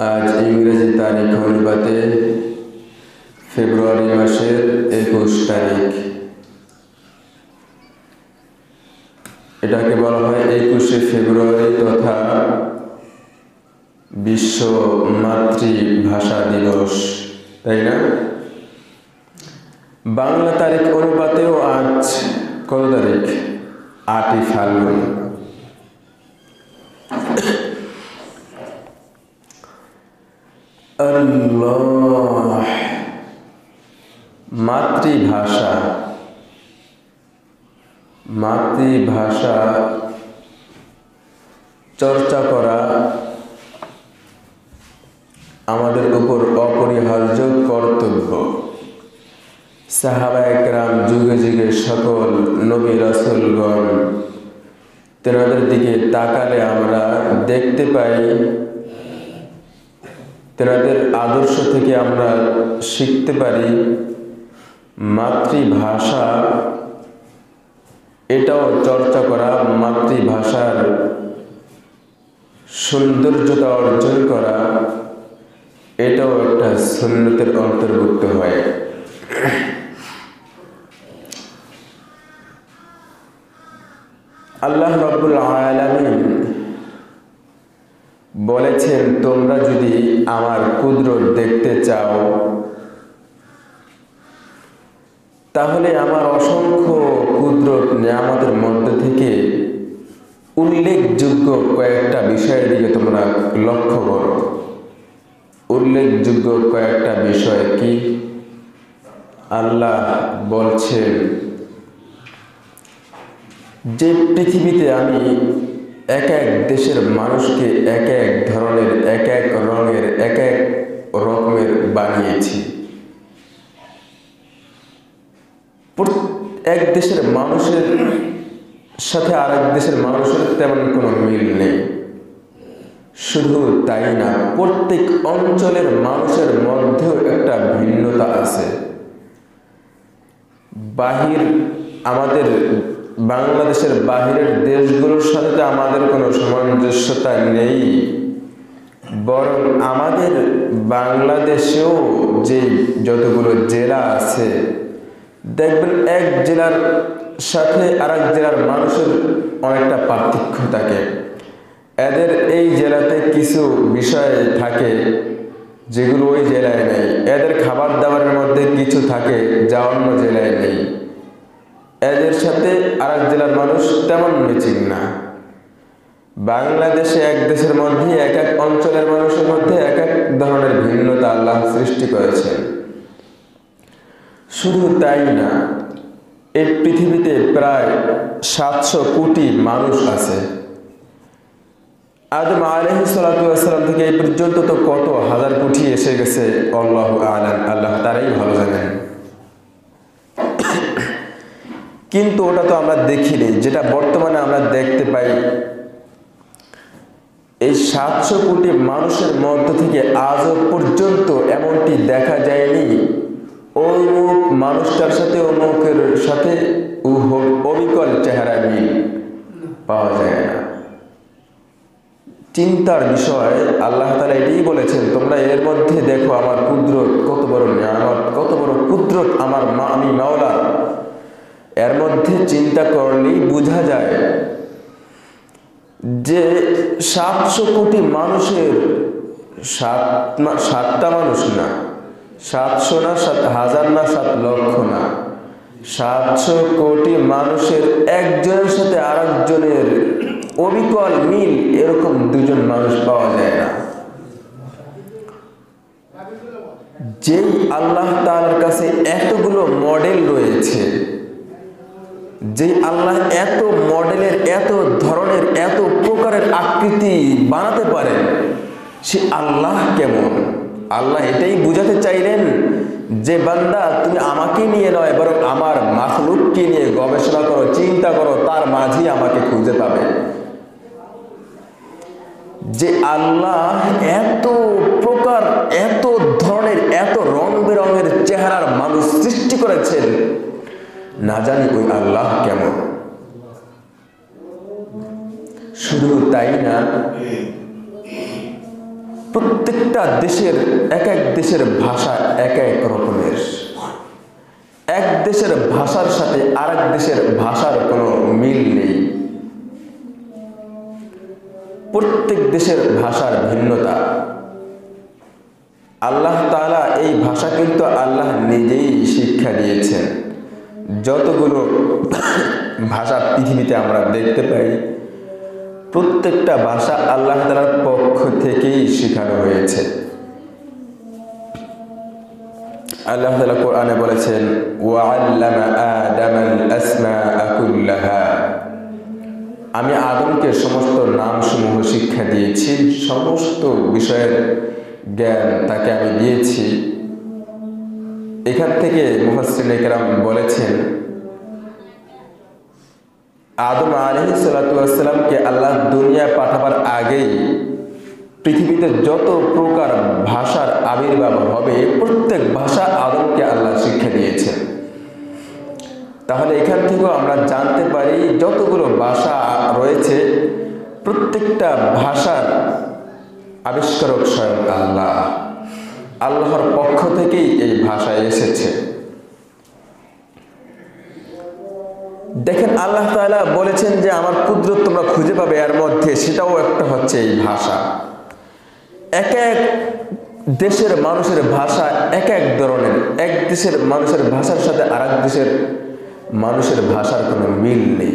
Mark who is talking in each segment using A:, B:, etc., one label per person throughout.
A: আজ ইংরেজি তারিখ অনুপাতে ফেব্রুয়ারি মাসের 21 তারিখ। এটাকে বলা হয় 21শে ফেব্রুয়ারি তথা বিশ্ব মাতৃভাষা দিবস, তাই না? বাংলা তারিখ অনুপাতেও আজ কত তারিখ? 8ই ফাল্গুন। আল্লাহ, মাতৃভাষা মাতৃভাষা চর্চা করা আমাদের উপর অপরিহার্য কর্তব্য। সাহাবায়ে কেরাম যুগে যুগে সকল নবী রাসূলগণ তেনাদের দিকে তাকালে আমরা দেখতে পাই, তেনাদের আদর্শ থেকে আমরা শিখতে পারি মাতৃভাষা এটাও চর্চা করা, মাতৃভাষার সৌন্দর্যতা অর্জন করা এটাও একটা সুন্নতের অন্তর্ভুক্ত হয়। আল্লাহ রাব্বুল আলামিন বলেছেন, তোমরা যদি আমার কুদরত দেখতে চাও তাহলে আমার অসংখ্য কুদরত নিয়ামতের মধ্যে থেকে উল্লেখযোগ্য কয়েকটা বিষয়ের দিকে তোমরা লক্ষ্য করো। উল্লেখযোগ্য কয়েকটা বিষয় কি? আল্লাহ বলছেন যে পৃথিবীতে আমি এক এক দেশের মানুষকে এক এক ধরনের, এক এক রঙের, এক এক রকমের বানিয়েছি। এক দেশের মানুষের সাথে আরেক দেশের মানুষের তেমন কোনো মিল নেই। শুধু তাই না, প্রত্যেক অঞ্চলের মানুষের মধ্যেও একটা ভিন্নতা আছে। আমাদের বাংলাদেশের বাহিরের দেশগুলোর সাথে আমাদের কোনো সামঞ্জস্যতা নেই, বরং আমাদের বাংলাদেশেও যে যতগুলো জেলা আছে দেখবেন এক জেলার সাথে আরেক জেলার মানুষের অনেকটা পার্থক্য থাকে। এদের এই জেলাতে কিছু বিষয় থাকে যেগুলো ওই জেলায় নেই। এদের খাবার দাবারের মধ্যে কিছু থাকে যা অন্য জেলায় নেই। এদের সাথে আরেক জেলার মানুষ তেমন ম্যাচিং না। বাংলাদেশে এক দেশের মধ্যে এক এক অঞ্চলের মানুষের মধ্যে এক এক ধরনের ভিন্নতা আল্লাহ সৃষ্টি করেছেন। শুধু তাই না, এই পৃথিবীতে প্রায় 700 কোটি মানুষ আছে। আদম আলাইহিস সালাতু ওয়াস সালাম থেকে এই পর্যন্ত তো কত হাজার কোটি এসে গেছে, আল্লাহু আ'লাম, আল্লাহ তারাই ভালো জানেন। কিন্তু ওটা তো আমরা দেখিনি, যেটা বর্তমানে আমরা দেখতে পাই এই 700 কোটি মানুষের মধ্য থেকে আজও পর্যন্ত এমনটি দেখা যায়নি অমুক মানুষটার সাথে অমুকের সাথে অবিকল চেহারা মিল পাওয়া যায় না। চিন্তার বিষয়। আল্লাহ তাআলা এটাই বলেছেন, তোমরা এর মধ্যে দেখো আমার কুদরত কত বড় নিয়ামত, কত বড় কুদরত আমি মাওলা। এর মধ্যে চিন্তা করলেই বোঝা যায় যে 700 কোটি মানুষের 7টা মানুষ না, 700 না, 7,000 না, 7 লক্ষ না, 700 কোটি মানুষের একজনের সাথে আরেকজনের অবিকল মিল এরকম দুজন মানুষ পাওয়া যায় না। যেই আল্লাহ তাআলার কাছে এতগুলো মডেল রয়েছে, যে আল্লাহ এত মডেলের, এত ধরনের, এত প্রকারের আকৃতি বানাতে পারেন, সে আল্লাহ কেমন? আল্লাহ এটাই বুঝাতে চাইলেন যে বান্দা, তুমি আমাকে নিয়ে নয় বরং আমার মাখলুককে নিয়ে গবেষণা করো, চিন্তা করো, তার মাঝেই আমাকে খুঁজে পাবে। যে আল্লাহ এত প্রকার, এত ধরনের, এত রং বেরঙের চেহারার মানুষ সৃষ্টি করেছেন, না জানি ওই আল্লাহ কেমন। শুধু তাই না, প্রত্যেকটা দেশের এক এক দেশের ভাষা এক এক রকমের। এক দেশের ভাষার সাথে আরেক দেশের ভাষার কোনো মিল নেই। প্রত্যেক দেশের ভাষার ভিন্নতা। আল্লাহ তাআলা এই ভাষা কিন্তু আল্লাহ নিজেই শিক্ষা দিয়েছেন। যতগুলো ভাষা পৃথিবীতে আমরা দেখতে পাই, প্রত্যেকটা ভাষা আল্লাহ তাআলার পক্ষ থেকেই শেখানো হয়েছে। আল্লাহ তাআলা কোরআনে বলেছেন, ওয়াআল্লামা আদামাল আসমাআ কুল্লাহা, আমি আদমকে সমস্ত নামসমূহ শিক্ষা দিয়েছি, সমস্ত বিষয়ের জ্ঞান তাকে আমি দিয়েছি। এখান থেকে মুফাসসিরিনে কেরাম বলেছেন, আদম আলাইহিস সালাতু ওয়াস সালামকে আল্লাহ দুনিয়া পাঠাবার আগেই পৃথিবীতে যত প্রকার ভাষার আবির্ভাব হবে, প্রত্যেক ভাষা আদমকে আল্লাহ শিক্ষা দিয়েছেন। তাহলে এখান থেকেও আমরা জানতে পারি যতগুলো ভাষা রয়েছে প্রত্যেকটা ভাষার আবিষ্কারক স্বয়ং আল্লাহ। আল্লাহর পক্ষ থেকেই এই ভাষা এসেছে। দেখেন, আল্লাহ তাআলা বলেছেন যে আমার কুদরত তোমরা খুঁজে পাবে, এর মধ্যে সেটাও একটা হচ্ছে এই ভাষা। এক এক দেশের মানুষের ভাষা এক এক ধরনের। এক দেশের মানুষের ভাষার সাথে আরেক দেশের মানুষের ভাষার কোনো মিল নেই।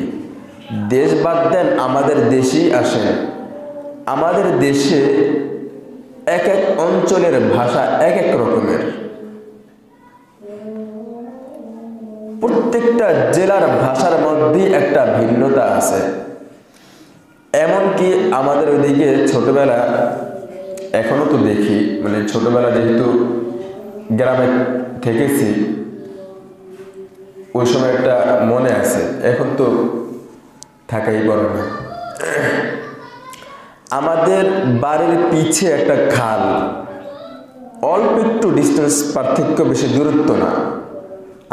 A: দেশ বাদ দেন, আমাদের দেশেই আসেন, আমাদের দেশে এক এক অঞ্চলের ভাষা এক এক রকমের। প্রত্যেকটা জেলার ভাষার মধ্যেই একটা ভিন্নতা আছে। এমনকি আমাদের ওইদিকে ছোটবেলা, এখনো তো দেখি, মানে ছোটবেলা যেহেতু গ্রামে থেকেছি, ওই সময় একটা মনে আছে, এখন তো থাকাই পড়ে না। আমাদের বাড়ির পিছে একটা খাল, অল্প একটু ডিস্টেন্স, পার্থক্য, বেশি দূরত্ব না।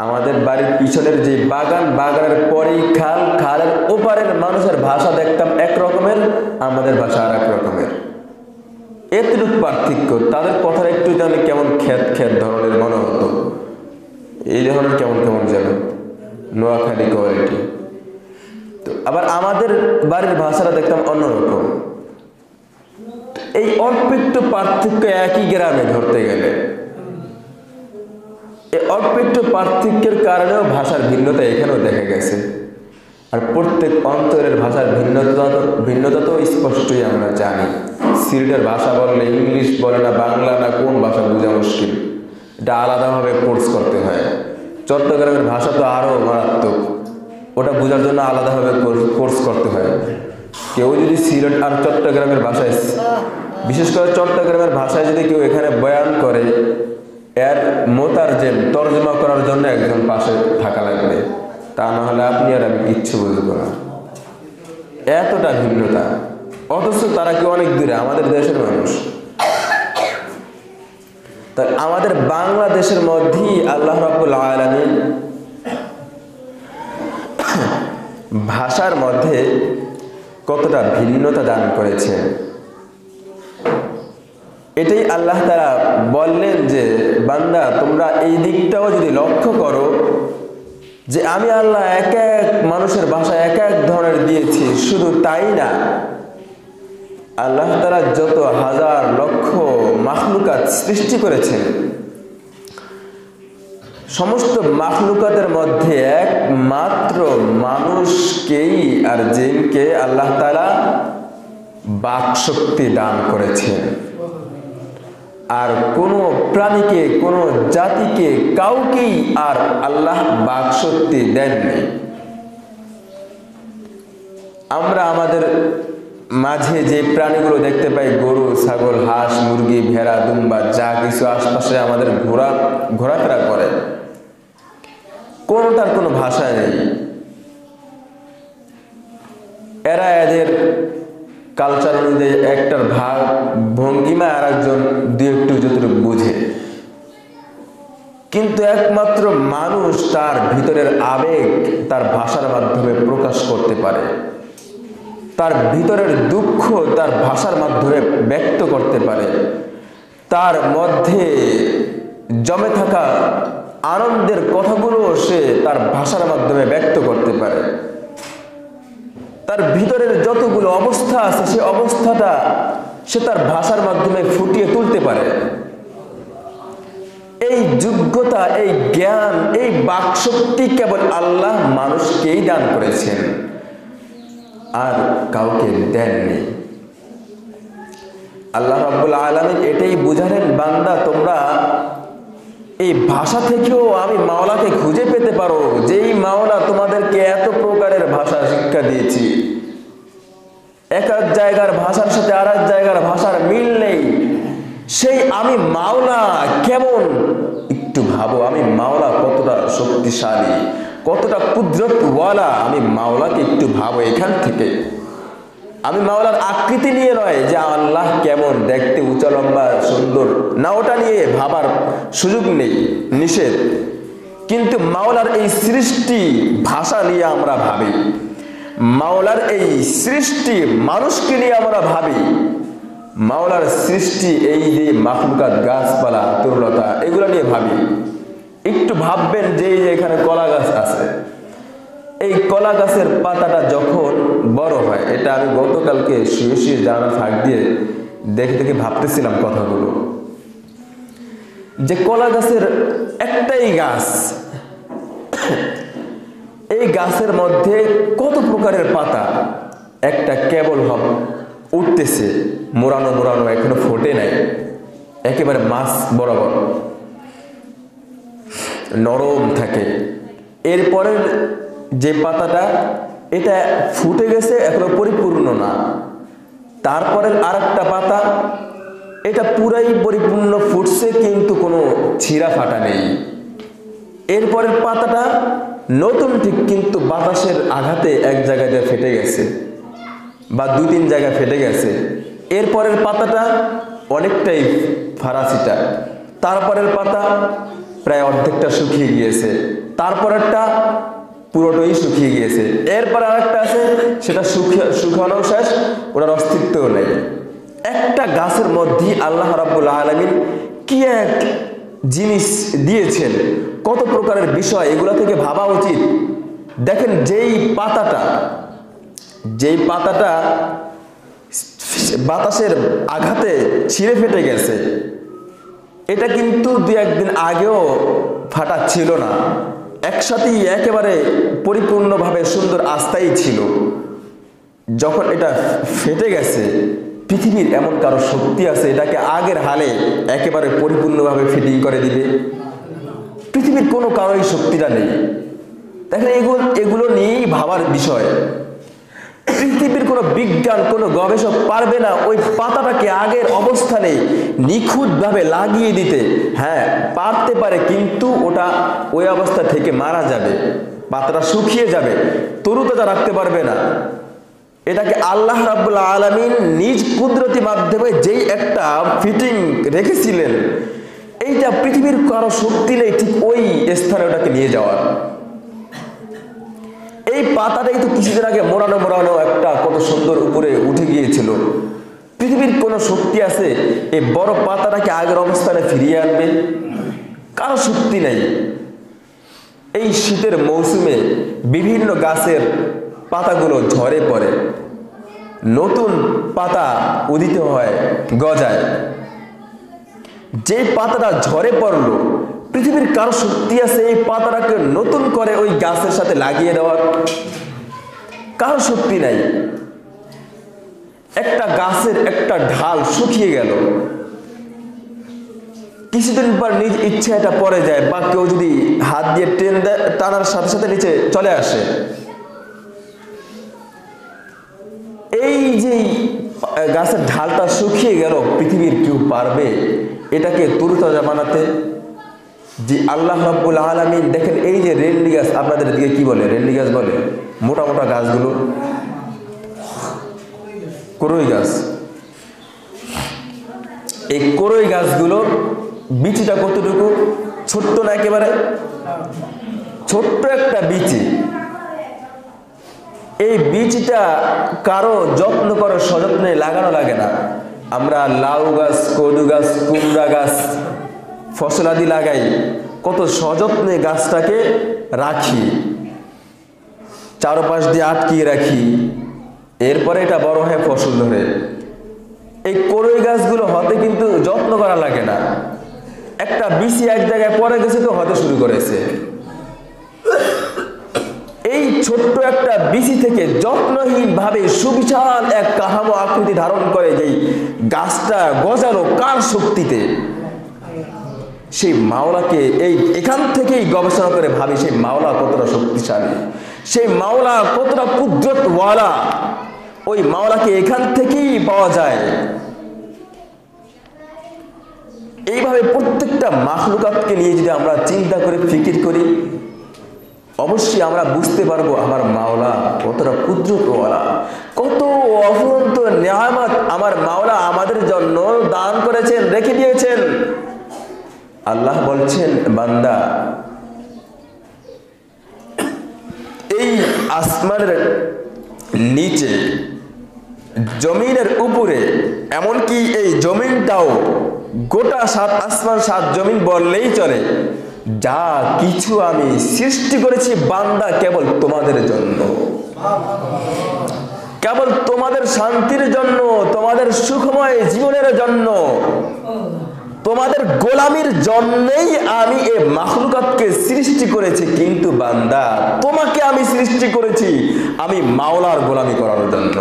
A: আমাদের বাড়ির পিছনের যে বাগান, বাগানের পরেই খাল, খালের ওপারের মানুষের ভাষা দেখতাম এক রকমের, আমাদের ভাষা আর এক রকমের। এতটুকু পার্থক্য। তাদের কথাটা একটু জানলে কেমন খ্যাত খ্যাত ধরনের মনে হতো, এই ধরনের কেমন কেমন যেন নোয়াখালী কোয়ালিটি। তো আবার আমাদের বাড়ির ভাষাটা দেখতাম অন্যরকম। এই অল্প একটু পার্থক্য একই গ্রামে ধরতে গেলে, এই অল্প একটু পার্থক্যের কারণেও ভাষার ভিন্নতা এখানেও দেখা গেছে। আর প্রত্যেক অঞ্চলের ভাষার ভিন্নতা তো স্পষ্টই আমরা জানি। সিলেটের ভাষা বললে ইংলিশ বলে না, বাংলা না, কোন ভাষা বোঝা মুশকিল, এটা আলাদাভাবে কোর্স করতে হয়। চট্টগ্রামের ভাষা তো আরও মারাত্মক, ওটা বোঝার জন্য আলাদাভাবে কোর্স করতে হয়। কেউ যদি সিলেট আর চট্টগ্রামের ভাষায়, বিশেষ করে চট্টগ্রামের ভাষায় যদি কেউ এখানে বয়ান করে, এর মোতারজেম তর্জমা করার জন্য একজন পাশে থাকা লাগবে, তা না হলে আপনি আর আমি কিচ্ছু বুঝবো না। এতটা ভিন্নতা, অথচ তারা কি অনেক দূরে, আমাদের দেশের মানুষ। তাই আমাদের বাংলাদেশের মধ্যেই আল্লাহ রাব্বুল আলামিন ভাষার মধ্যে কতটা ভিন্নতা দান করেছে। এটাই আল্লাহ তাআলা বললেন যে, বান্দা তোমরা এই দিকটাও যদি লক্ষ্য করো যে আমি আল্লাহ এক এক মানুষের ভাষা এক এক ধরনের দিয়েছি। শুধু তাই না, আল্লাহ তাআলা যত হাজার লক্ষ মাখলুকাত সৃষ্টি করেছেন, সমস্ত মাখলুকাতের মধ্যে একমাত্র মানুষকেই আর জিনকে আল্লাহ তাআলা বাকশক্তি দান করেছেন। আর কোনো প্রাণীকে, কোনো জাতিকে, কাউকেই আর আল্লাহ বাকশক্তি দেননি। আমরা আমাদের মাঝে যে প্রাণীগুলো দেখতে পাই, গরু, ছাগল, হাঁস, মুরগি, ভেড়া, দুম্বা, যা কিছু আশপাশে আমাদের ঘোরাফেরা করে, কোনোটার কোনো ভাষা নেই। এরা এদের কালচার অনুযায়ী একটার ভাগ ভঙ্গিমা আর একজন দু একটু যতটুকু বুঝে, কিন্তু একমাত্র মানুষ তার ভিতরের আবেগ তার ভাষার মাধ্যমে প্রকাশ করতে পারে। তার ভিতরের দুঃখ তার ভাষার মাধ্যমে ব্যক্ত করতে পারে, তার মধ্যে জমে থাকা আনন্দের কথাগুলো সে তার ভাষার মাধ্যমে ব্যক্ত করতে পারে, তার ভিতরের যতগুলো অবস্থা আছে সে অবস্থাটা সে তার ভাষার মাধ্যমে ফুটিয়ে তুলতে পারে। এই যোগ্যতা, এই জ্ঞান, এই বাকশক্তি কেবল আল্লাহ মানুষকেই দান করেছেন, আর কাউকে দেননি। আল্লাহ রাব্বুল আলামিন এটাই বুঝালেন, বান্দা তোমরা এই ভাষা থেকেও আমি মাওলাকে খুঁজে পেতে পারো, যেই মাওলা তোমাদেরকে এত প্রকারের ভাষা শিক্ষা দিয়েছি। এক এক জায়গার ভাষার সাথে আর এক জায়গার ভাষার মিল নেই, সেই আমি মাওলা কেমন, একটু ভাবো আমি মাওলা কতটা শক্তিশালী, কতটা কুদরতওয়ালা। আমি মাওলাকে একটু ভাবো এখান থেকে। আমি মাওলার আকৃতি নিয়ে নয় যে আল্লাহ কেমন দেখতে, উঁচা লম্বা সুন্দর, না, ওটা নিয়ে ভাবার সুযোগ নেই, নিষেধ। কিন্তু মাওলার এই সৃষ্টি ভাষা নিয়ে আমরা ভাবি, মাওলার এই সৃষ্টি মানুষকে নিয়ে আমরা ভাবি, মাওলার সৃষ্টি এই যে মাখলুকাত, গাছপালা, তরুলতা, এগুলো নিয়ে ভাবি। একটু ভাববেন যে এখানে কলা গাছ আছে, এই কলা গাছের পাতাটা যখন বড় হয়, এটা আমি গতকালকে শুয়ে শুয়ে জানালার ফাঁক দিয়ে দেখে দেখে ভাবতেছিলাম কথাগুলো, যে কলা গাছের একটাই গাছ, এই গাছের মধ্যে কত প্রকারের পাতা, একটা কেবল উঠতেছে, মোড়ানো মোড়ানো, এখনো ফোটে নাই, একেবারে মাছ বরাবর নরম থাকে। এরপরের যে পাতাটা, এটা ফুটে গেছে, এখনো পরিপূর্ণ না। তারপরের আরেকটা পাতা, এটা পুরাই পরিপূর্ণ ফুটছে, কিন্তু কোনো ছিঁড়া ফাটা নেই। এরপরের পাতাটা নতুন ঠিক, কিন্তু বাতাসের আঘাতে এক জায়গাতে ফেটে গেছে বা দুই তিন জায়গায় ফেটে গেছে। এরপরের পাতাটা অনেকটাই ফারাসিটা, তারপরের পাতা প্রায় অর্ধেকটা শুকিয়ে গিয়েছে, তারপরেরটা পুরোটাই শুকিয়ে গিয়েছে। এরপর আরেকটা আছে, সেটা শুকানো শেষ, ওটার অস্তিত্বও নেই। একটা গাছের মধ্যেই আল্লাহ রাব্বুল আলামিন কি এক জিনিস দিয়েছেন, কত প্রকারের বিষয়, এগুলা থেকে ভাবা উচিত। দেখেন, যেই পাতাটা বাতাসের আঘাতে ছিঁড়ে ফেটে গেছে, এটা কিন্তু দুই একদিন আগেও ফাটা ছিল না, একসাথেই একেবারে পরিপূর্ণভাবে সুন্দর আস্থাই ছিল। যখন এটা ফেটে গেছে, পৃথিবীর এমন কারো শক্তি আছে এটাকে আগের হালে একেবারে পরিপূর্ণভাবে ফিটিং করে দিবে? পৃথিবীর কোনো কারোই শক্তিটা নেই। দেখেন, এগুলো নিয়েই ভাবার বিষয়। পৃথিবীর কোনো বিজ্ঞান, কোনো গবেষক পারবে না ওই পাতাটাকে আগের অবস্থানে নিখুঁতভাবে লাগিয়ে দিতে। হ্যাঁ, পারতে পারে, কিন্তু ওটা ওই অবস্থা থেকে মারা যাবে, পাতাটা শুকিয়ে যাবে, তরুতাজা রাখতে পারবে না। এটাকে আল্লাহ রাব্বুল আলামিন নিজ কুদরতি মাধ্যমে যেই একটা ফিটিং রেখেছিলেন, এইটা পৃথিবীর কারো শক্তি নেই ঠিক ওই স্থানে ওটাকে নিয়ে যাওয়ার। এই পাতাটাই তো কিছুদিন আগে মোড়ানো মোড়ানো একটা কত সুন্দর উপরে উঠে গিয়েছিল। পৃথিবীর কোনো শক্তি আছে এই বড় পাতাটাকে আগের অবস্থানে ফিরিয়ে আনবে? কারো শক্তি নেই। এই শীতের মৌসুমে বিভিন্ন গাছের পাতাগুলো ঝরে পড়ে, নতুন পাতা উদিত হয়, গজায়। যে পাতাটা ঝরে পড়লো, পৃথিবীর কারো শক্তি আছে এই পাতাটাকে নতুন করে ওই গাছের সাথে লাগিয়ে দেওয়ার? কারো শক্তি নাই। একটা গাছের একটা ঢাল শুকিয়ে গেল, কিছুদিন পর নিজ ইচ্ছে এটা পড়ে যায়, বা কেউ যদি হাত দিয়ে টানার সাথে সাথে নিচে চলে আসে। এই যে গাছের ঢালটা শুকিয়ে গেল, পৃথিবীর কেউ পারবে এটাকে তরুতাজা বানাতে? যে আল্লাহ রাব্বুল আলামিন দেখেন, এই যে রেন্ডি গাছ, আপনাদের দিকে কি বলে? রেন্ডি গাছ বলে? মোটা মোটা গাছগুলো, করই গাছ। এই করই গাছগুলো বিচিটা কতটুকু ছোট্ট না, একেবারে ছোট্ট একটা বিচি। এই বীজটা কারো যত্ন করে সযত্নে লাগানো লাগে না। আমরা লাউ গাছ, কদু গাছ, কুমড়া গাছ, ফসলাদি লাগাই, কত সযত্নে গাছটাকে রাখি, চারপাশ দিয়ে আটকিয়ে রাখি, এরপরে এটা বড় হয়ে ফসল ধরে। এই কড়ই গাছগুলো হতে কিন্তু যত্ন করা লাগে না, একটা বিচি এক জায়গায় পড়ে গেছে তো হতে শুরু করেছে। এই ছোট্ট একটা বিচি থেকে যত্নহীন ভাবে সুবিশাল এক কাঠামো আকৃতি ধারণ করে যেই গাছটা গজালো কার শক্তিতে? সেই মাওলাকে এখান থেকেই গবেষণা করে ভাবি সেই মাওলা কতটা শক্তিশালী, সেই মাওলা কতটা কুদরতওয়ালা। ওই মাওলাকে এখান থেকেই পাওয়া যায়। এইভাবে প্রত্যেকটা মাখলুকাতকে নিয়ে যদি আমরা চিন্তা করে ফিকির করি, অবশ্যই আমরা বুঝতে পারবো আমার মাওলা কতটা কুদরতওয়ালা, কত অফুরন্ত নিয়ামত আমার মাওলা আমাদের জন্য দান করেছেন, রেখে দিয়েছেন। আল্লাহ বলছেন, বান্দা এই আসমানের নিচে, জমিনের উপরে, এমনকি এই জমিনটাও গোটা 7 আসমান 7 জমিন বললেই চলে, যা কিছু আমি সৃষ্টি করেছি বান্দা কেবল তোমাদের জন্য, কেবল তোমাদের শান্তির জন্য, তোমাদের সুখময় জীবনের জন্য, তোমাদের গোলামির জন্যই আমি এই মাখলুকাতকে সৃষ্টি করেছি। কিন্তু বান্দা, তোমাকে আমি সৃষ্টি করেছি আমি মাওলার গোলামি করার জন্য।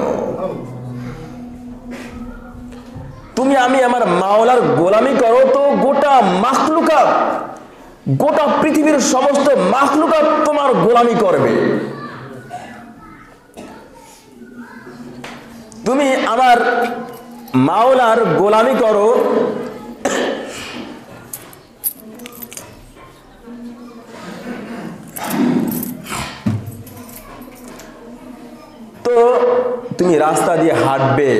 A: তুমি আমি আমার মাওলার গোলামি করো তো গোটা মাখলুকাত, গোটা পৃথিবীর সমস্ত মাখলুকাত তোমার গোলামি করবে। তুমি আমার মাওলার গোলামি করো, তো তুমি রাস্তা দিয়ে হাঁটবে,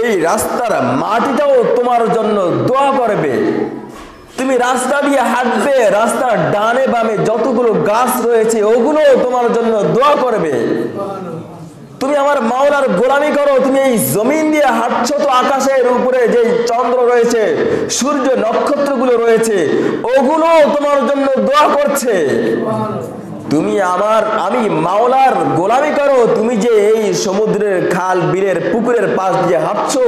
A: এই রাস্তার মাটিটাও তোমার জন্য দোয়া করবে। তুমি রাস্তা দিয়ে হাঁটবে, রাস্তার ডানে বামে যতগুলো গাছ রয়েছে ওগুলো তোমার জন্য দোয়া করবে। তুমি আমার মাওলার গোলামি করো, তুমি এই জমিন দিয়ে হাঁটছো তো আকাশের উপরে যে চন্দ্র রয়েছে, সূর্য, নক্ষত্রগুলো রয়েছে, ওগুলো তোমার জন্য দোয়া করছে। তুমি আমি মাওলার গোলামি করো, তুমি যে এই সমুদ্রের খাল বিলের পুকুরের পাশ দিয়ে হাঁটছো,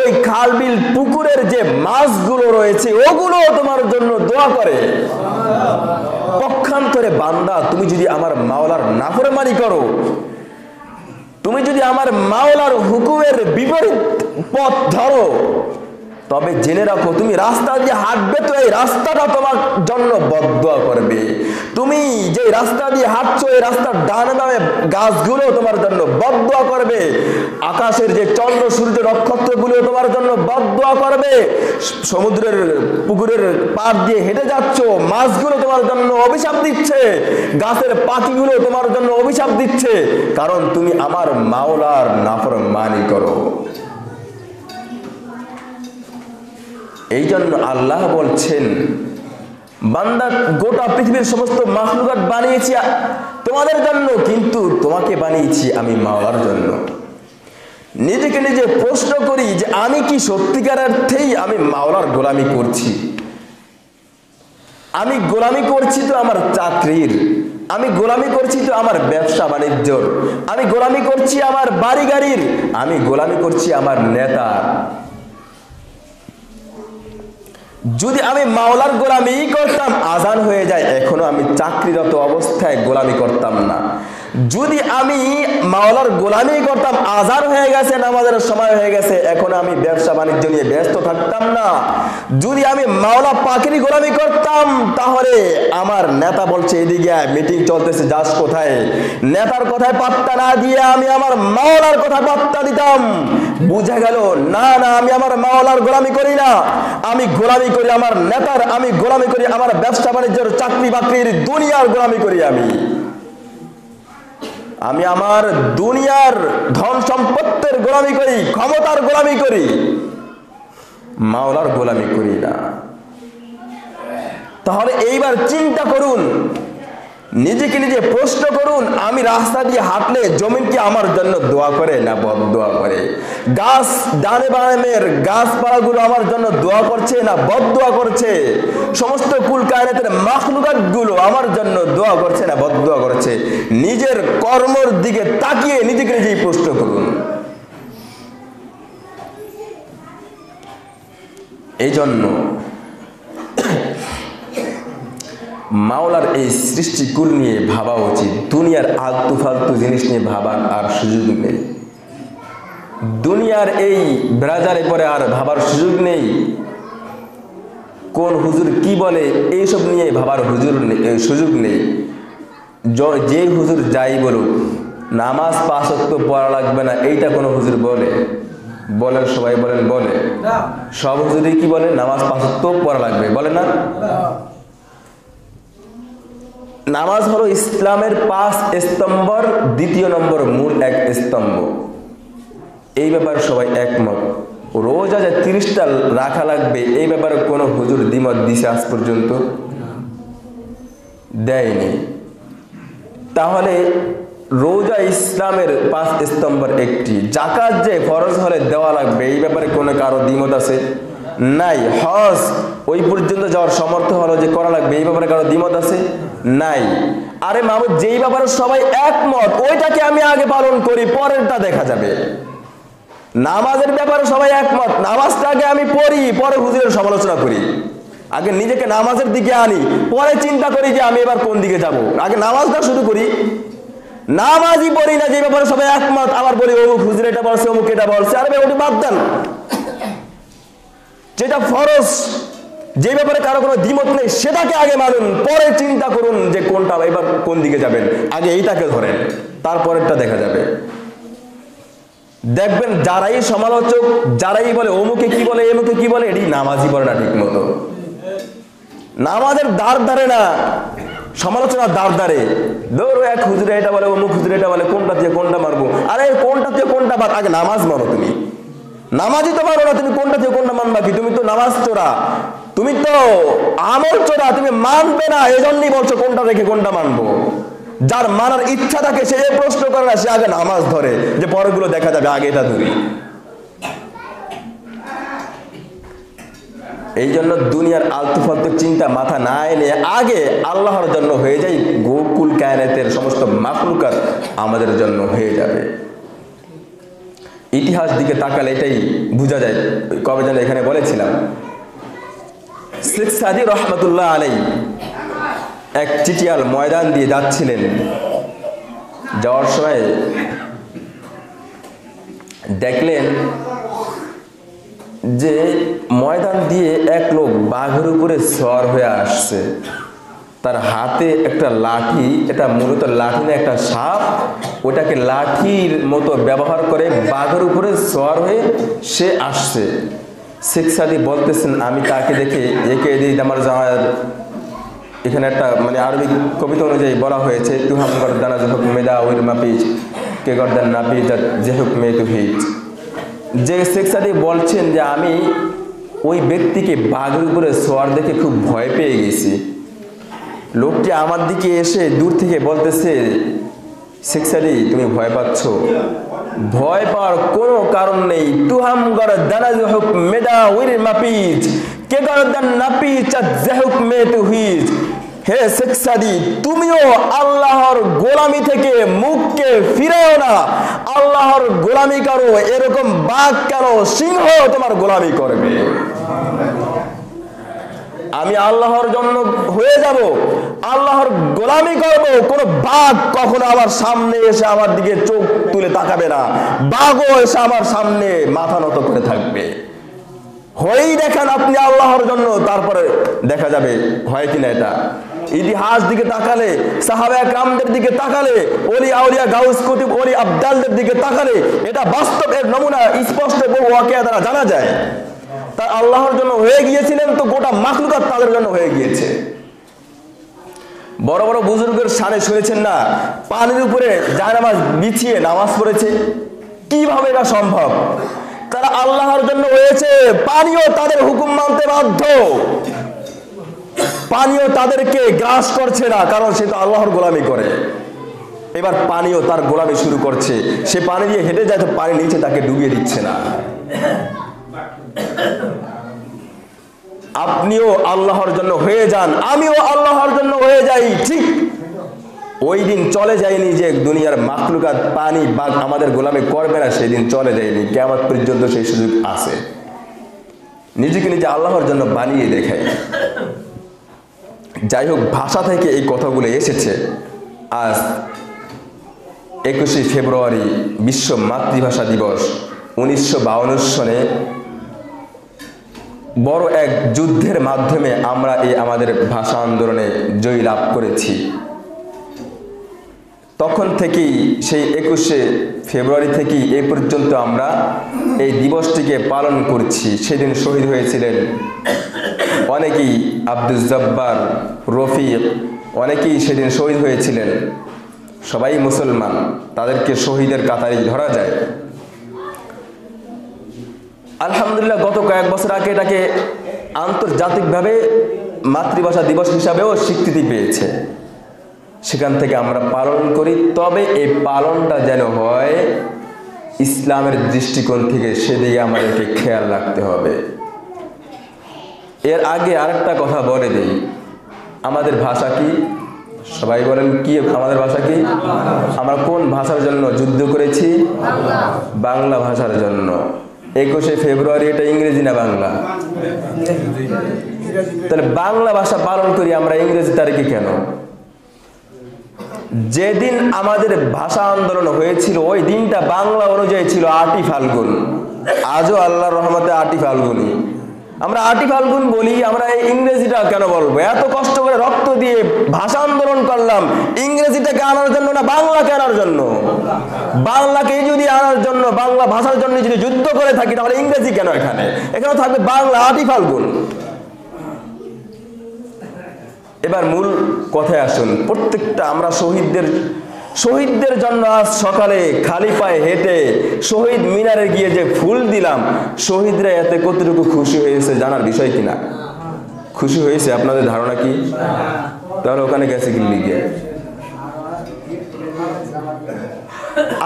A: ওই খাল বিল পুকুরের যে মাছগুলো রয়েছে ওগুলো তোমার জন্য দোয়া করে। পক্ষান্তরে বান্দা, তুমি যদি আমার মাওলার নাফরমানি করো, তুমি যদি আমার মাওলার হুকুমের বিপরীত পথ ধরো, তবে জেনে রাখো তুমি রাস্তা দিয়ে হাঁটবে তো এই রাস্তাটা তোমার জন্য বদদুয়া করবে। তুমি যে রাস্তা দিয়ে হাঁটছো এই রাস্তার ডানে বামে গাছগুলো তোমার জন্য বদদুয়া করবে। আকাশের যে চন্দ্র সূর্য নক্ষত্রগুলো তোমার জন্য বদদুয়া করবে। সমুদ্রের পুকুরের পার দিয়ে হেঁটে যাচ্ছ, মাছগুলো তোমার জন্য অভিশাপ দিচ্ছে, গাছের পাখিগুলো তোমার জন্য অভিশাপ দিচ্ছে, কারণ তুমি আমার মাওলার নাফরমানি করো। এই জন্য আল্লাহ বলছেন, বান্দা গোটা পৃথিবীর সমস্ত মাখলুকাত বানিয়েছি তোমাদের জন্য, কিন্তু তোমাকে বানিয়েছি আমি মাওলার জন্য। নিজেকে নিজে প্রশ্ন করি যে আমি কি সত্যিকার অর্থেই আমি মাওলার গোলামি করছি? আমি গোলামি করছি তো আমার চাকরির, আমি গোলামি করছি তো আমার ব্যবসা বাণিজ্যর, আমি গোলামি করছি আমার বাড়ি গাড়ির, আমি গোলামি করছি আমার নেতার। যদি আমি মাওলার গোলামি করতাম, আজান হয়ে যায় এখনো আমি চাকরিরত অবস্থায় গোলামি করতাম না। যদি আমি মাওলার গোলামি করতাম, আজান হয়ে গেছে, নামাজের সময় হয়ে গেছে, এখন আমি ব্যবসা বাণিজ্য নিয়ে ব্যস্ত থাকতাম না। যদি আমি মাওলা পাখির গোলামি করতাম, তাহলে আমার নেতা বলছে এদিকে মিটিং চলতেছে, যাস কোথায়, নেতার কথায় পাত্তা না দিয়ে আমি আমার মাওলার কথা পাত্তা দিতাম। বুঝা গেল না, না, আমি আমার মাওলার গোলামি করি না, আমি গোলামি করি আমার নেতার, আমি গোলামি করি আমার ব্যবসা বাণিজ্যের, চাকরি বাকরির, দুনিয়ার গোলামি করি। আমি আমার দুনিয়ার ধন সম্পত্তির গোলামি করি, ক্ষমতার গোলামি করি, মাওলার গোলামি করি না। তাহলে এইবার চিন্তা করুন, নিজেকে নিজে প্রশ্ন করুন, আমি রাস্তা দিয়ে হাঁটলে জমিন কি আমার জন্য দোয়া করে না বদদোয়া করে? গাছ ডানে বামের গাছপালাগুলো আমার জন্য দোয়া করছে না বদদোয়া করছে? সমস্ত কুল কায়নাতের মাখলুকাত গুলো আমার জন্য দোয়া করছে না বদদোয়া করছে? নিজের কর্মের দিকে তাকিয়ে নিজেকে নিজেই প্রশ্ন করুন। এই জন্য মাওলার এই সৃষ্টিকুল নিয়ে ভাবা উচিত। দুনিয়ার আলতু ফালতু জিনিস নিয়ে ভাবার আর সুযোগ নেই। দুনিয়ার এই ব্রাজারে পরে আর ভাবার সুযোগ নেই। কোন হুজুর কি বলে এইসব নিয়ে ভাবার সুযোগ নেই। যে হুজুর যাই বলুক, নামাজ 5 ওয়াক্ত পড়া লাগবে না, এইটা কোনো হুজুর বলে? বলেন, সবাই বলেন, বলে? সব হুজুরই কি বলে? নামাজ 5 ওয়াক্ত পড়া লাগবে, বলে না? নামাজ হলো ইসলামের 5 স্তম্ভর 2 নম্বর মূল এক স্তম্ভ। এই ব্যাপারে সবাই একমত। রোজা যে 30টা রাখা লাগবে, এই ব্যাপারে কোনো হুজুর দ্বিমত দিছে আজ পর্যন্ত? দেয়নি। তাহলে রোজা ইসলামের 5 স্তম্ভের একটি। যাকাত যে ফরজ হলে দেওয়া লাগবে, এই ব্যাপারে কোনো কারো দ্বিমত আছে? নাই। হজ ওই পর্যন্ত যাওয়ার সমর্থ হলো যে করা লাগবে, এই ব্যাপারে কারো দ্বিমত আছে? নাই। আরে মাহমুদ, যেই ব্যাপারে সবাই একমত ওইটাকে আমি আগে পালন করি, পরেরটা দেখা যাবে। নামাজের ব্যাপারে সবাই একমত, নামাজটাকে আমি পড়ি, পরে হুজুরের সমালোচনা করি। আগে নিজেকে নামাজের দিকে আনি, পরে চিন্তা করি যে আমি এবার কোন দিকে যাব। আগে নামাজটা শুরু করি। নামাজই পড়ি না, যে ব্যাপারে সবাই একমত, আবার বলি অমুক হুজুর এটা বলছে, অমুক এটা বলছে। আরে ভাই, ওটি বাদ দেন। যেটা ফরজ, যে ব্যাপারে কারো কোনো দ্বিমত নেই, সেটাকে আগে মানুন, পরে চিন্তা করুন যে কোনটা এবার কোন দিকে যাবেন। আগে এইটাকে ধরেন, তারপরেরটা দেখা যাবে। দেখবেন যারাই সমালোচক, যারাই বলে অমুকে কি বলে, এমুকে কি বলে, এটি নামাজই পড়ে না ঠিক মতো। নামাজের দ্বার ধারে না, সমালোচনার দ্বার ধারে। ধরো এক হুজুরে এটা বলে, অমুক হুজুরে এটা বলে, কোনটা দিয়ে কোনটা মারবো? আরে কোনটা দিয়ে কোনটা বাদ, আগে নামাজ মানো। তুমি নামাজই তো মানো না, তুমি কোনটা দিয়ে কোনটা মানবা কি? তুমি তো নামাজ চোরা, তুমি তো আমল চোরা, তুমি মানবে না। এজন্যই বলছো কোনটা রেখে কোনটা মানবো। যার মানার ইচ্ছা থাকে সে প্রশ্ন করে না, সে আগে নামাজ ধরে যে পরেরগুলো দেখা যাবে, আগে এটা ধরি। এই জন্য দুনিয়ার আলতু ফালতু চিন্তা মাথা না এনে আগে আল্লাহর জন্য হয়ে যায়। গোকুল কায়নাতের সমস্ত মাখলুকাত আমাদের জন্য হয়ে যাবে। ইতিহাস দিকে তাকালে এটাই বোঝা যায়। কবে যেন এখানে বলেছিলাম, শেখ সাদি রহমতুল্লাহ আলাইহি এক চিটিয়াল ময়দান দিয়ে যাচ্ছিলেন। যাওয়ার সময় দেখলেন যে ময়দান দিয়ে এক লোক বাঘের উপরে সওয়ার হয়ে আসছে। তার হাতে একটা লাঠি, এটা মূলত লাঠি না, একটা সাপ, ওটাকে লাঠির মতো ব্যবহার করে বাঘের উপরে সওয়ার হয়ে সে আসছে। শেখ সাদি বলতেছেন, আমি তাকে দেখে একে দিই আমার জামার। এখানে একটা মানে আরবি কবিতা অনুযায়ী বলা হয়েছে, তুহাম গর্দানা জহুক মেদা ওইর মাপিজ কে গর্দান নাপিজ জেহুক মে তুহিজ। যে শেখ সাদি বলছেন যে আমি ওই ব্যক্তিকে বাঘের উপরে সওয়ার দেখে খুব ভয় পেয়ে গেছি। লোকটি আমার দিকে এসে দূর থেকে বলতেছে, শেখ সাদি তুমি ভয় পাচ্ছ? ভয় পাওয়ার কোনো কারণ নেই। তুহাম গর্দানা জহুক মেদা ওইর মাপিজ কে গর্দান নাপিজ জেহুক মে তুহিজ। হে শেখ সাদি, তুমিও আল্লাহর গোলামি থেকে মুখকে ফিরাও না। আল্লাহর গোলামি করো, এরকম বাঘ কেন, সিংহ তোমার গোলামি করবে। আমি আল্লাহর জন্য হয়ে যাব, আল্লাহর গোলামি করব। কোন বাঘ কখনো আমার সামনে এসে আমার দিকে চোখ তুলে তাকাবে না। বাঘও এসে আমার সামনে মাথা নত করে থাকবে। হয়েই দেখেন আপনি আল্লাহর জন্য, তারপরে দেখা যাবে হয় কিনা এটা। ইতিহাস দিকে তাকালে, সাহাবা একরামদের দিকে তাকালে, ওলি আউলিয়া গাউস কুতুব ওলি আবদালদের দিকে তাকালে এটা বাস্তবের নমুনা স্পষ্ট বহু ওয়াকিয়া দ্বারা জানা যায়। তা আল্লাহর জন্য হয়ে গিয়েছিলেন, তো গোটা মাখলুকাত তাদের জন্য হয়ে গিয়েছে। বড় বড় বুজুর্গের শানে শুনেছেন না, পানির উপরে জায়নামাজ বিছিয়ে নামাজ পড়েছে। কিভাবে এটা সম্ভব? তারা আল্লাহর জন্য হয়েছে, পানিও তাদের হুকুম মানতে বাধ্য।
B: পানিও তাদেরকে গ্রাস করছে না, কারণ সে তো আল্লাহর গোলামি করে। এবার পানিও তার গোলামি শুরু করছে, সে পানি দিয়ে হেঁটে যায় তো পানি নিচে তাকে ডুবিয়ে দিচ্ছে না। আপনিও আল্লাহর জন্য হয়ে যান, আমিও আল্লাহর জন্য হয়ে যাই। ঠিক ওই দিন চলে যায়নি যে দুনিয়ার মাখলুকাত পানি বা আমাদের গোলামি করবে না, সেই দিন চলে যায়নি, কিয়ামত পর্যন্ত সেই সুযোগ আছে। নিজেকে নিজে আল্লাহর জন্য বানিয়ে দেখাই। যাই হোক, ভাষা থেকে এই কথাগুলো এসেছে। আজ 21শে ফেব্রুয়ারি বিশ্ব মাতৃভাষা দিবস। 1952 সনে বড় এক যুদ্ধের মাধ্যমে আমরা এই আমাদের ভাষা আন্দোলনে জয় লাভ করেছি। তখন থেকেই সেই 21শে ফেব্রুয়ারি থেকেই এই পর্যন্ত আমরা এই দিবসটিকে পালন করছি। সেদিন শহীদ হয়েছিলেন অনেকেই, আব্দুল জব্বার, রফিক, অনেকেই সেদিন শহীদ হয়েছিলেন। সবাই মুসলমান, তাদেরকে শহীদের কাতারেই ধরা যায়। আলহামদুলিল্লাহ, গত কয়েক বছর আগে এটাকে আন্তর্জাতিকভাবে মাতৃভাষা দিবস হিসাবেও স্বীকৃতি পেয়েছে। সেখান থেকে আমরা পালন করি। তবে এই পালনটা যেন হয় ইসলামের দৃষ্টিকোণ থেকে, সেদিকে আমাদেরকে খেয়াল রাখতে হবে। এর আগে আরেকটা কথা বলে দিই, আমাদের ভাষা কি? সবাই বলেন কি আমাদের ভাষা কি? আমরা কোন ভাষার জন্য যুদ্ধ করেছি? বাংলা ভাষার জন্য। 21শে ফেব্রুয়ারি এটা ইংরেজি না বাংলা? তাহলে বাংলা ভাষা পালন করি আমরা ইংরেজি তারিখে কেন? যেদিন আমাদের ভাষা আন্দোলন হয়েছিল ওই দিনটা বাংলা অনুযায়ী ছিল 8ই ফাল্গুন। আজও আল্লাহর রহমতে 8ই ফাল্গুনই আমরা 8ই ফাল্গুন বলি। আমরা এই ইংরেজিটা কেন বলবো? এত কষ্ট করে রক্ত দিয়ে ভাষা আন্দোলন করলাম ইংরেজিটাকে আনার জন্য না বাংলাকে আনার জন্য? বাংলাকে যদি আনার জন্য, বাংলা ভাষার জন্য যদি যুদ্ধ করে থাকি, তাহলে ইংরেজি কেন? এখানে থাকবে বাংলা 8ই ফাল্গুন। এবার মূল কথায় আসুন। প্রত্যেকটা আমরা শহীদদের জন্য আজ সকালে খালি পায়ে হেঁটে শহীদ মিনারে গিয়ে যে ফুল দিলাম, শহীদরা এতে কতটুকু খুশি হয়েছে জানার বিষয় কিনা? খুশি হয়েছে? আপনাদের ধারণা কি? তাহলে ওখানে গেছে কি লিগে?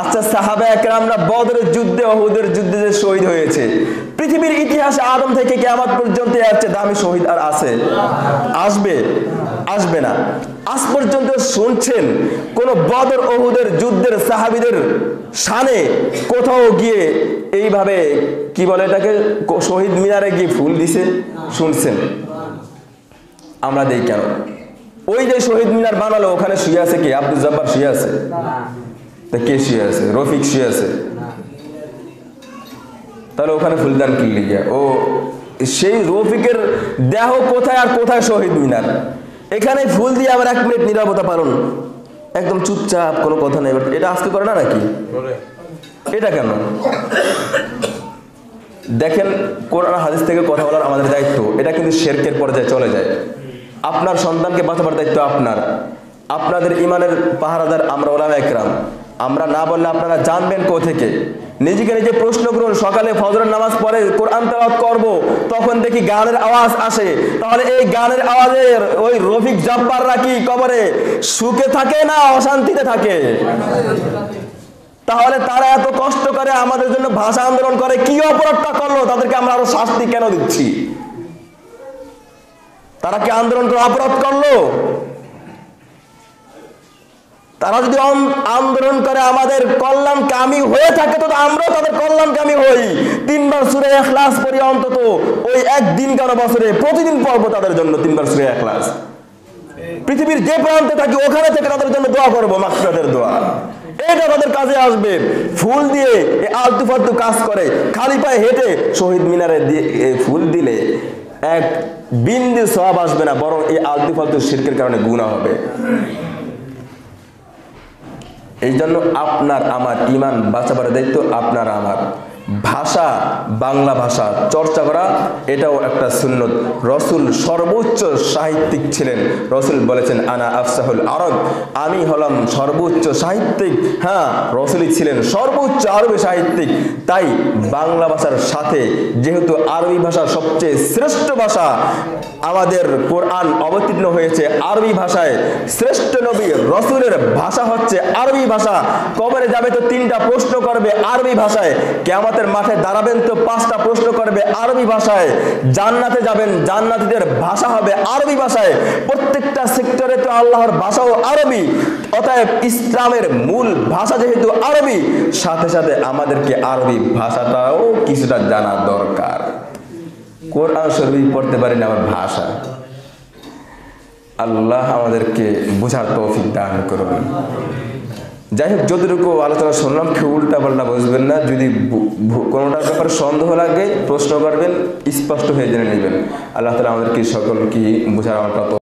B: আচ্ছা, সাহাবা একরামরা বদরের যুদ্ধে, উহুদের যুদ্ধে যে শহীদ হয়েছে, পৃথিবীর ইতিহাসে আদম থেকে কিয়ামত পর্যন্ত এর চেয়ে দামি শহীদ আর আছে? আসবে না। আজ পর্যন্ত শুনছেন কোন বদর উহুদের যুদ্ধের সাহাবীদের শানে কোথাও গিয়ে এইভাবে কি বলে এটাকে, শহীদ মিনারে গিয়ে ফুল দিছে? শুনছেন? আমরা দেই কেন? ওই যে শহীদ মিনার বানালো, ওখানে শুয়ে আছে কি? আব্দুল জব্বার শুয়ে আছে? কে শুয়ে আছে? রফিক শুয়ে আছে? তাহলে ওখানে ফুলদান কি লিগে? ও সেই রফিকের দেহ কোথায় আর কোথায় শহীদ মিনার? এখানে ফুল দিয়ে আবার 1 মিনিট নীরবতা পালন, একদম চুপচাপ, কোনো কথা নেই। এটা আজকে করে না নাকি? এটা কেন? দেখেন, কোরআন হাদিস থেকে কথা বলার আমাদের দায়িত্ব। এটা কিন্তু শিরকের পর্যায়ে চলে যায়। আপনার সন্তানকে বাঁচাবার দায়িত্ব আপনাদের ইমানের পাহারাদার আমরা ওলামা একরাম। আমরা না বললে আপনারা জানবেন কোথেকে? নিজেকে নিজে প্রশ্ন করুন। সকালে ফজরের নামাজ পড়ে কোরআন তেলাওয়াত করব, তখন দেখি গানের আওয়াজ আসে। তাহলে এই গানের আওয়াজের ওই রফিক জব্বাররা কি কবরে সুখে থাকে না অশান্তিতে থাকে? তাহলে তারা এত কষ্ট করে আমাদের জন্য ভাষা আন্দোলন করে, কি অপরাধটা করলো? তাদেরকে আমরা আরো শাস্তি কেন দিচ্ছি? তারা কি আন্দোলন করে অপরাধ করলো? তারা যদি আন্দোলন করে আমাদের কল্যাণকামী হয়ে থাকে, তো আমরাও তাদের কল্যাণকামী হই। 3 বার সূরা ইখলাস পড়ি অন্তত, ওই একদিন কেন বছরে প্রতিদিন পড়বো তাদের জন্য 3 বার সূরা ইখলাস। পৃথিবীর যে প্রান্তে থাকি ওখানে থেকে তাদের জন্য দোয়া করবো, মাগফিরাতের দোয়া। এটা তাদের কাজে আসবে। ফুল দিয়ে আলতু ফালতু কাজ করে খালি পায়ে হেঁটে শহীদ মিনারে দিয়ে ফুল দিলে 1 বিন্দু সওয়াব আসবে না, বরং এই আলতু ফালতু শিরকের কারণে গুনাহ হবে। এই জন্য আপনার আমার ইমান বাঁচাবার দায়িত্ব আপনার আমার।
A: ভাষা বাংলা ভাষা চর্চা করা এটাও একটা সুন্নত। রসুল সর্বোচ্চ সাহিত্যিক ছিলেন। রসুল বলেছেন আনা আফসাহুল আরব, আমি হলাম সর্বোচ্চ সাহিত্যিক। হ্যাঁ, রসুলই ছিলেন সর্বোচ্চ আরবি সাহিত্যিক। তাই বাংলা ভাষার সাথে যেহেতু আরবি ভাষা সবচেয়ে শ্রেষ্ঠ ভাষা, আমাদের কোরআন অবতীর্ণ হয়েছে আরবি ভাষায়, শ্রেষ্ঠ নবী রসুলের ভাষা হচ্ছে আরবি ভাষা। কবরে যাবে তো 3টা প্রশ্ন করবে আরবি ভাষায়, কিয়ামতের মাঠে দাঁড়াবেন তো 5টা প্রশ্ন করবে আরবি ভাষায়, জান্নাতে যাবেন জান্নাতীদের ভাষা হবে আরবি ভাষায়। প্রত্যেকটা সেক্টরে তো আল্লাহর ভাষাও আরবি। অতএব ইসলামের মূল ভাষা যেহেতু আরবি, সাথে সাথে আমাদেরকে আরবি ভাষাটাও কিছুটা জানা দরকার। কোরআন শরীফ পড়তে পারি না আমার ভাষা। আল্লাহ আমাদেরকে বোঝার তৌফিক দান করুন। যাই হোক, যতটুকু আলোচনা শুনলাম কেউ উল্টা পাল্টা বুঝবেন না। যদি কোনোটার ব্যাপারে সন্দেহ লাগে প্রশ্ন করবেন, স্পষ্ট হয়ে জেনে নেবেন। আল্লাহ তাআলা আমাদেরকে সকলকে বোঝার আমার